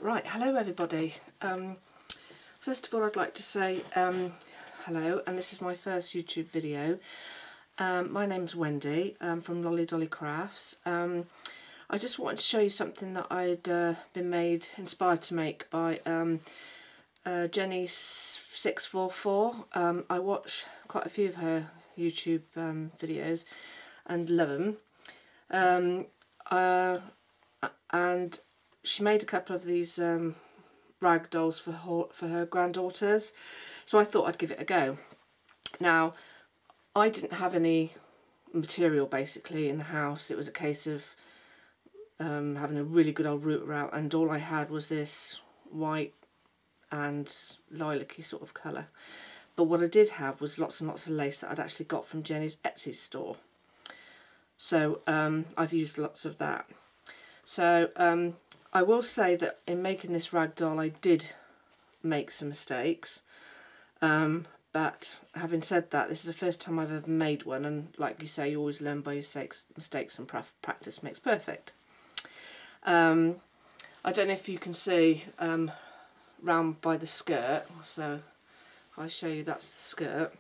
Right, hello everybody. First of all I'd like to say hello, and this is my first YouTube video. My name's Wendy from Lolly Dolly Crafts. I just wanted to show you something that I'd been inspired to make by Jenny644. I watch quite a few of her YouTube videos and love them. And she made a couple of these rag dolls for her granddaughters, so I thought I'd give it a go. Now, I didn't have any material basically in the house. It was a case of having a really good old router out, and all I had was this white and lilac-y sort of colour. But what I did have was lots and lots of lace that I'd actually got from Jenny's Etsy store. So I've used lots of that. So I will say that in making this rag doll I did make some mistakes, but having said that, this is the first time I've ever made one, and like you say, you always learn by your mistakes, and practice makes perfect. I don't know if you can see round by the skirt, so if I show you, that's the skirt.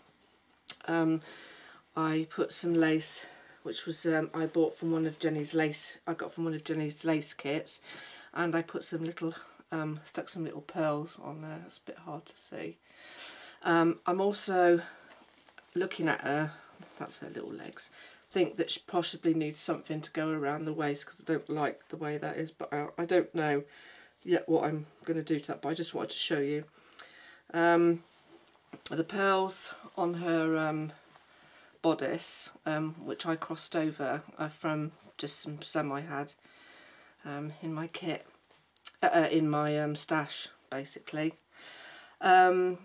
I put some lace, which was I bought from one of Jenny's lace. I got from one of Jenny's lace kits, and I put some little stuck some little pearls on there. It's a bit hard to see. I'm also looking at her. That's her little legs. Think that she possibly needs something to go around the waist, because I don't like the way that is. But I don't know yet what I'm going to do to that. But I just wanted to show you the pearls on her bodice, which I crossed over from just some I had in my kit, in my stash basically. Her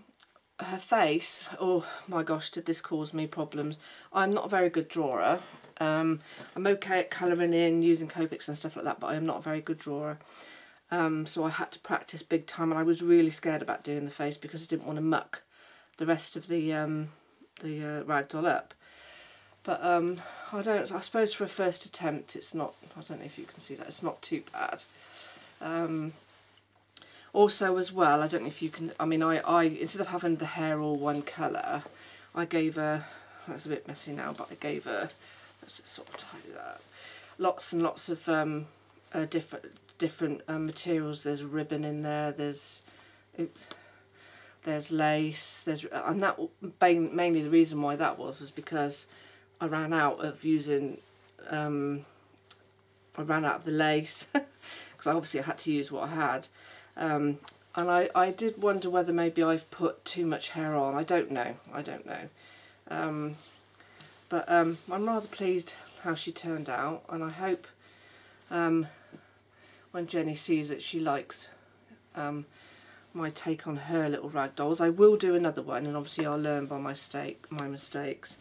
face, oh my gosh, did this cause me problems. I'm not a very good drawer. I'm okay at colouring in, using Copics and stuff like that, but I am not a very good drawer. So I had to practice big time, and I was really scared about doing the face because I didn't want to muck the rest of the rag doll up. But I suppose for a first attempt it's not, I don't know if you can see that, it's not too bad. Also as well, I don't know if you can, I mean, I instead of having the hair all one colour, I gave her, that's a bit messy now, but I gave her, let's just sort of tidy that up, lots and lots of different materials. There's ribbon in there, there's lace, and that mainly the reason why that was because I ran out of using, I ran out of the lace because obviously I had to use what I had, and I did wonder whether maybe I've put too much hair on. I don't know, but I'm rather pleased how she turned out, and I hope when Jenny sees it she likes my take on her little rag dolls. I will do another one, and obviously I'll learn by my mistakes.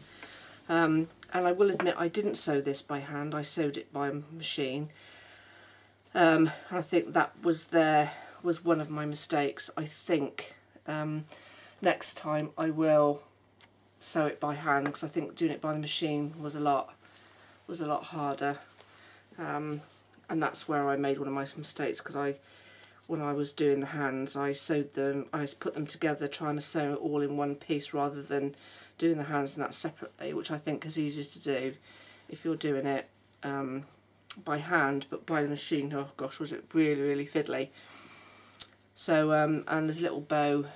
And I will admit I didn't sew this by hand, I sewed it by machine. And I think that was one of my mistakes. I think next time I will sew it by hand, because I think doing it by the machine was a lot harder. And that's where I made one of my mistakes, because when I was doing the hands, I sewed them, I put them together trying to sew it all in one piece rather than doing the hands and that separately, which I think is easier to do if you're doing it by hand. But by the machine, oh gosh, was it really fiddly. So and there's a little bow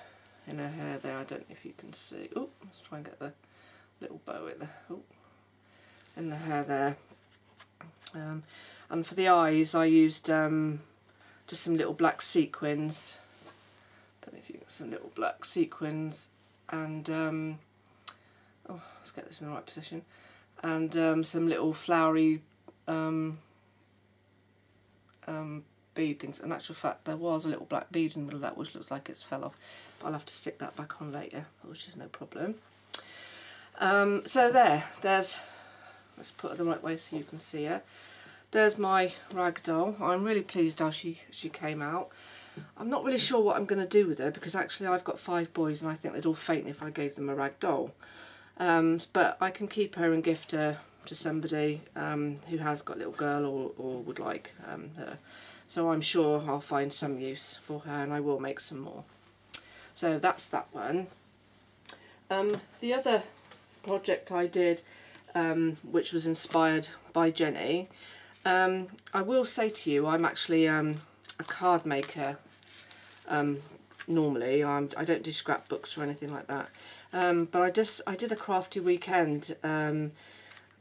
in her hair there, I don't know if you can see. Oh, let's try and get the little bow in the hair there. And for the eyes I used just some little black sequins. Don't know if you got some little black sequins, and oh, let's get this in the right position, and some little flowery bead things. In actual fact, there was a little black bead in the middle of that which looks like it's fell off, but I'll have to stick that back on later, which is no problem. So there's, let's put her the right way so you can see her. There's my rag doll. I'm really pleased how she came out. I'm not really sure what I'm going to do with her, because actually I've got 5 boys and I think they'd all faint if I gave them a rag doll. But I can keep her and gift her to somebody who has got a little girl or would like her so I'm sure I'll find some use for her, and I will make some more. So that's that one. The other project I did, which was inspired by Jenny, I will say to you, I'm actually a card maker. Normally, I don't do scrapbooks or anything like that. But I did a crafty weekend a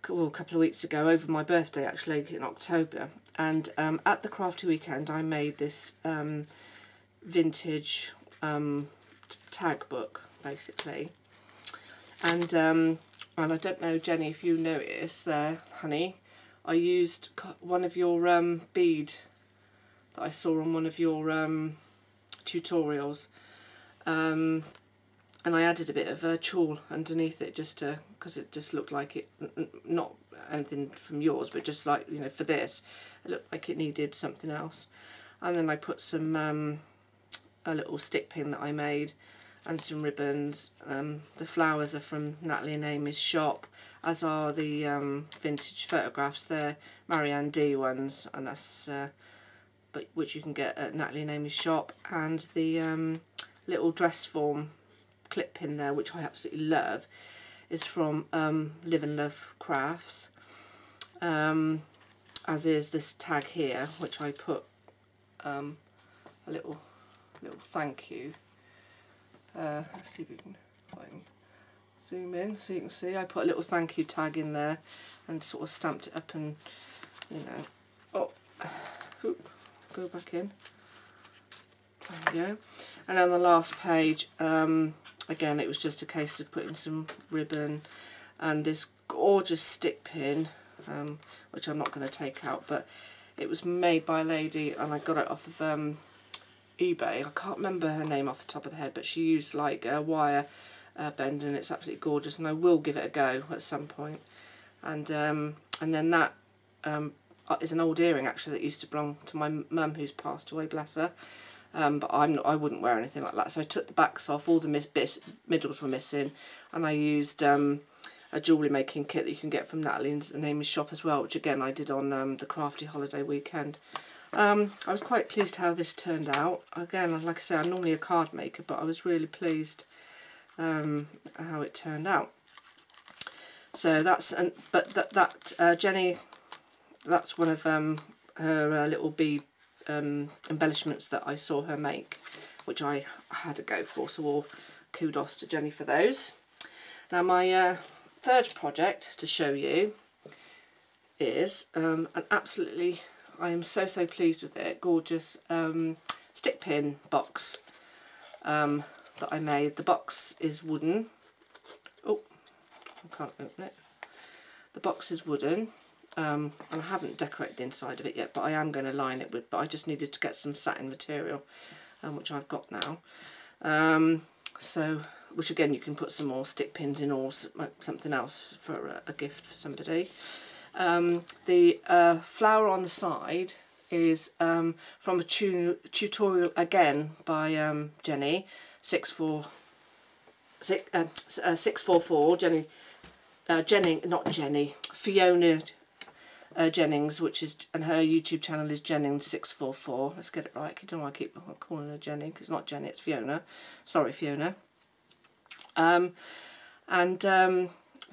couple of weeks ago, over my birthday actually, in October. And at the crafty weekend, I made this vintage tag book, basically. And I don't know, Jenny, if you noticed there, honey, I used one of your bead that I saw on one of your tutorials, and I added a bit of tulle underneath it, just to, because it just looked like it, not anything from yours, but just like, you know, for this it looked like it needed something else. And then I put some a little stick pin that I made and some ribbons. The flowers are from Natalie and Amy's shop, as are the vintage photographs. They're Marianne D ones, and that's but which you can get at Natalie and Amy's shop. And the little dress form clip pin there, which I absolutely love, is from Live and Love Crafts, as is this tag here, which I put a little thank you. Let's see if I can zoom in so you can see. I put a little thank you tag in there and sort of stamped it up, and, you know, go back in. There we go. And on the last page, again, it was just a case of putting some ribbon and this gorgeous stick pin, which I'm not going to take out, but it was made by a lady, and I got it off of eBay. I can't remember her name off the top of the head, but she used like a wire bend, and it's absolutely gorgeous, and I will give it a go at some point. And then that is an old earring actually that used to belong to my mum, who's passed away, bless her. But I wouldn't wear anything like that, so I took the backs off, all the middles were missing, and I used a jewellery making kit that you can get from Natalie and Amy's shop as well, which again I did on the crafty holiday weekend. I was quite pleased how this turned out. Again, like I say, I'm normally a card maker, but I was really pleased how it turned out. So that's, Jenny, that's one of her little bead embellishments that I saw her make, which I had to go for, so all kudos to Jenny for those. Now my third project to show you is an absolutely, I am so pleased with it, gorgeous stick pin box that I made. The box is wooden. Oh, I can't open it. The box is wooden, and I haven't decorated the inside of it yet, but I am going to line it with, but I just needed to get some satin material, which I've got now. So, which again, you can put some more stick pins in, or something else for a gift for somebody. The flower on the side is from a tutorial again by Jenny 644 Fiona Jennings, which is, and her YouTube channel is Jennings 644. Let's get it right. I don't know why I keep calling her Jenny, because it's not Jenny, it's Fiona. Sorry, Fiona.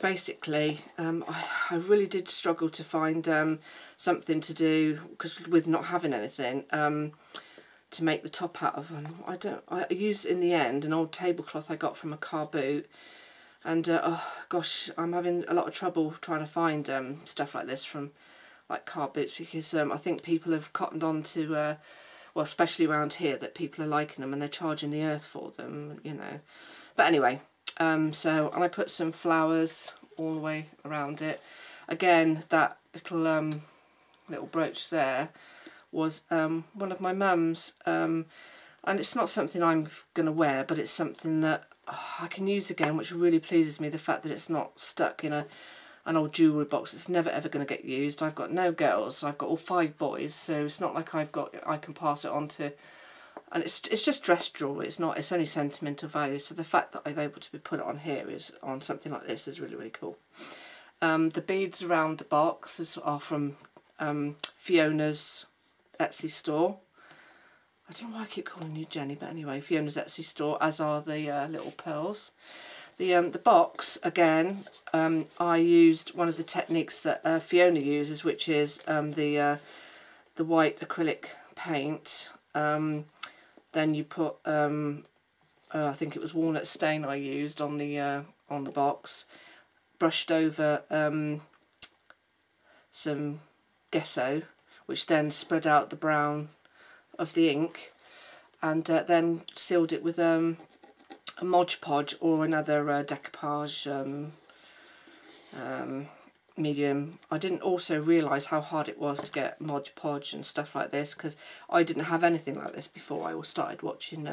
Basically, I really did struggle to find something to do, because with not having anything to make the top out of. I used in the end an old tablecloth I got from a car boot, and oh gosh, I'm having a lot of trouble trying to find stuff like this from like car boots, because I think people have cottoned on to well, especially around here, that people are liking them and they're charging the earth for them, you know. But anyway, so, and I put some flowers all the way around it. Again, that little brooch there was one of my mum's, and it's not something I'm going to wear, but it's something that I can use again, which really pleases me, the fact that it's not stuck in an old jewellery box. It's never ever going to get used. I've got no girls, I've got all 5 boys, so it's not like I can pass it on to, and it's just dress jewellery. It's only sentimental value, so the fact that I'm able to put it on here is, on something like this, is really cool. The beads around the box are from Fiona's Etsy store. I don't know why I keep calling you Jenny, but anyway, Fiona's Etsy store, as are the little pearls. The box, again, I used one of the techniques that Fiona uses, which is the white acrylic paint. Then you put, I think it was walnut stain I used on the box, brushed over some gesso, which then spread out the brown of the ink, and then sealed it with a Mod Podge or another decoupage medium. I didn't also realise how hard it was to get Mod Podge and stuff like this, because I didn't have anything like this before I started watching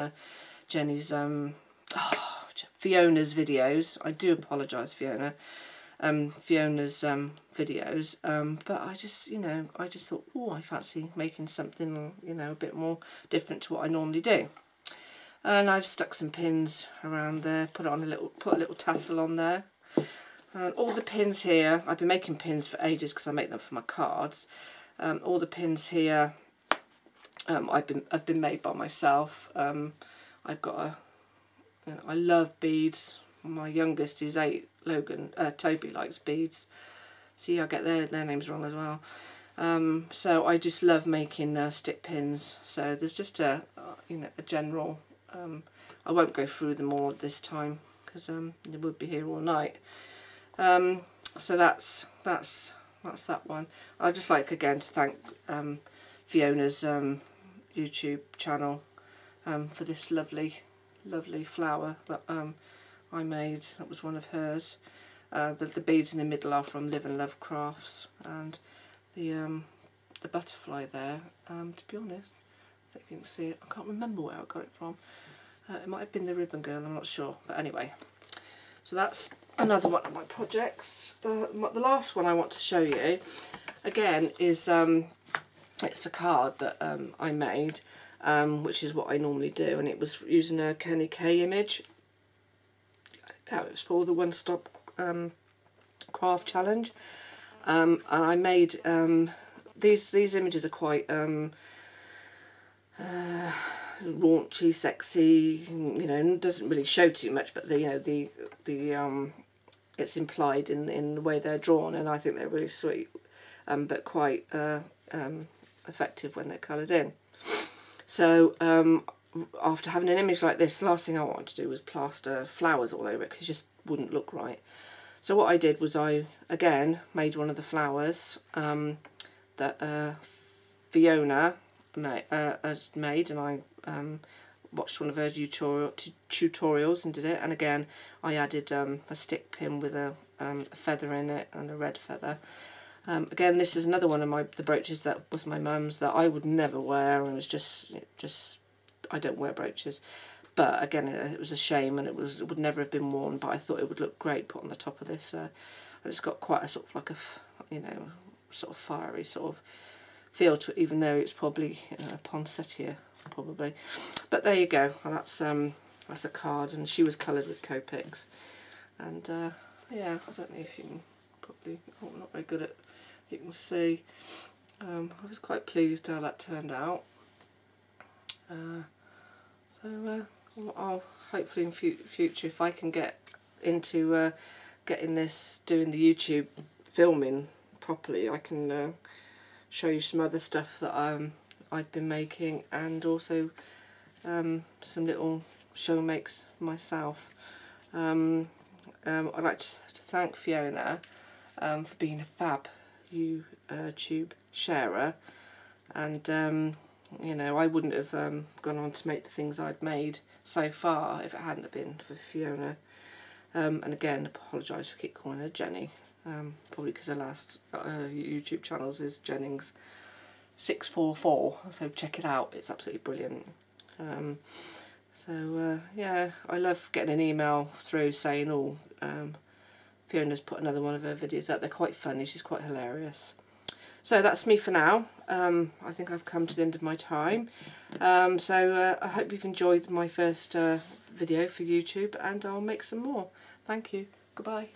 Jenny's Fiona's videos. I do apologise, Fiona. Fiona's videos, but I just, you know, I just thought, oh, I fancy making something, you know, a bit more different to what I normally do. And I've stuck some pins around there, put a little tassel on there. And all the pins here, I've been making pins for ages because I make them for my cards. All the pins here have been made by myself. I've got you know, I love beads. My youngest, who's 8, Logan, Toby, likes beads. See, I get their names wrong as well. So I just love making stick pins. So there's just a you know, a general. I won't go through them all this time because they would be here all night. So that's that one. I'd just like again to thank Fiona's YouTube channel for this lovely flower that I made. That was one of hers. The beads in the middle are from Live and Love Crafts, and the butterfly there. To be honest, I don't know if you can see it. I can't remember where I got it from. It might have been the Ribbon Girl. I'm not sure. But anyway, so that's another one of my projects. The last one I want to show you again is it's a card that I made, which is what I normally do, and it was using a Kenny K image. It was for the One Stop Craft Challenge, and I made these images are quite raunchy, sexy, you know, doesn't really show too much, but it's implied in the way they're drawn, and I think they're really sweet, but quite effective when they're coloured in. So after having an image like this, the last thing I wanted to do was plaster flowers all over it, because it just wouldn't look right. So what I did was I again made one of the flowers that Fiona had made, and I watched one of her tutorials and did it. And again, I added a stick pin with a feather in it, and a red feather. Again, this is another one of the brooches that was my mum's that I would never wear, and it was just I don't wear brooches. But again, it was a shame, and it would never have been worn. But I thought it would look great put on the top of this. And it's got quite a sort of like a, you know, sort of fiery sort of feel to it, even though it's probably poinsettia, probably. But there you go. Well, that's a card, and she was coloured with Copics. And yeah, I don't know if you can probably. Oh, I'm not very good at. You can see. I was quite pleased how that turned out. So I'll hopefully in future, if I can get into getting this, doing the YouTube filming properly, I can show you some other stuff that I've been making, and also some little show makes myself. I'd like to thank Fiona for being a fab YouTube sharer, and you know, I wouldn't have gone on to make the things I'd made so far if it hadn't have been for Fiona. And again, apologise for keep calling her Jenny, probably because her last YouTube channels is Jennings644, so check it out, it's absolutely brilliant. So yeah, I love getting an email through saying, oh, Fiona's put another one of her videos out. They're quite funny, she's quite hilarious. So that's me for now. I think I've come to the end of my time. So I hope you've enjoyed my first video for YouTube, and I'll make some more. Thank you. Goodbye.